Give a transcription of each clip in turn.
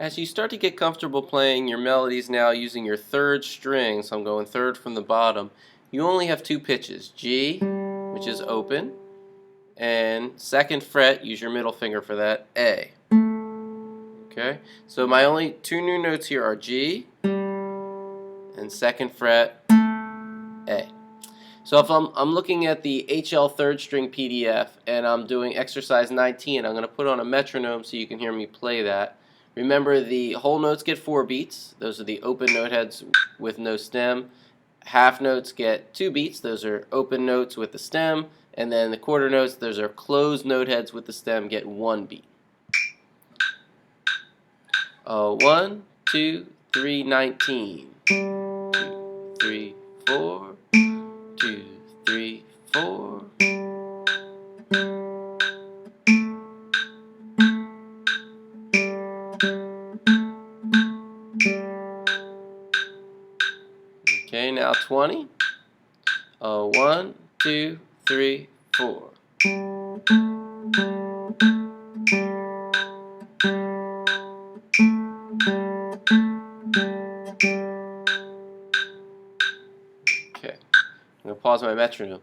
As you start to get comfortable playing your melodies now using your third string, so I'm going third from the bottom, you only have two pitches, G, which is open, and second fret, use your middle finger for that, A. Okay, so my only two new notes here are G and second fret, A. So if I'm looking at the HL third string PDF and I'm doing exercise 19, I'm going to put on a metronome so you can hear me play that. Remember, the whole notes get 4 beats. Those are the open note heads with no stem. Half notes get 2 beats. Those are open notes with the stem. And then the quarter notes, those are closed note heads with the stem, get 1 beat. 1, 2, 3, 19. 2, 3, 4. 2, 3, 4. Okay, now 20. 1, 2, 3, 4. Okay, I'm going to pause my metronome.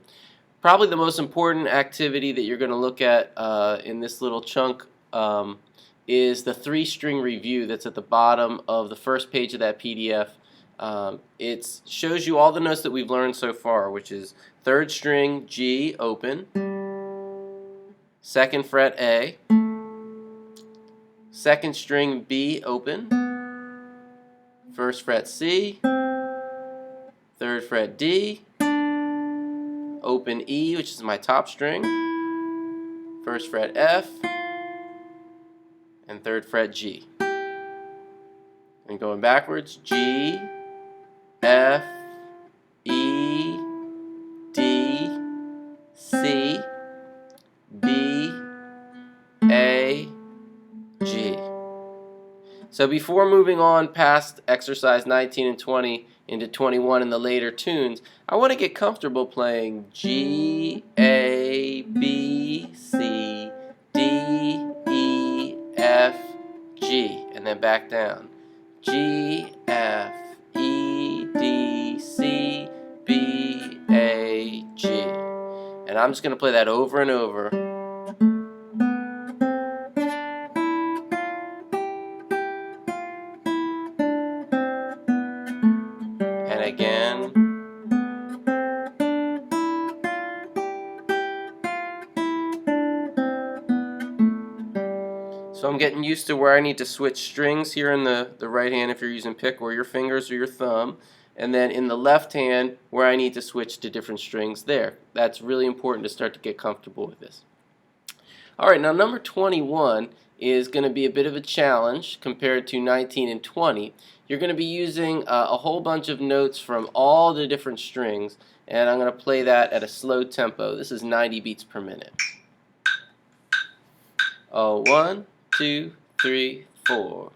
Probably the most important activity that you're going to look at in this little chunk is the 3-string review that's at the bottom of the first page of that PDF. It shows you all the notes that we've learned so far, which is third string G open, second fret A, second string B open, first fret C, third fret D, open E, which is my top string, first fret F, and third fret G. And going backwards, G, F, E, D, C, B, A, G. So before moving on past exercise 19 and 20 into 21 in the later tunes, I want to get comfortable playing G, A, B, C, D, E, F, G, and then back down. G, F, E, D, C, B, A, G. And I'm just going to play that over and over. And again. So I'm getting used to where I need to switch strings here in the right hand if you're using pick, or your fingers or your thumb, and then in the left hand where I need to switch to different strings there. That's really important to start to get comfortable with this. Alright, now number 21 is going to be a bit of a challenge compared to 19 and 20. You're going to be using a whole bunch of notes from all the different strings, and I'm going to play that at a slow tempo. This is 90 beats per minute. 1, 2, 3, 4.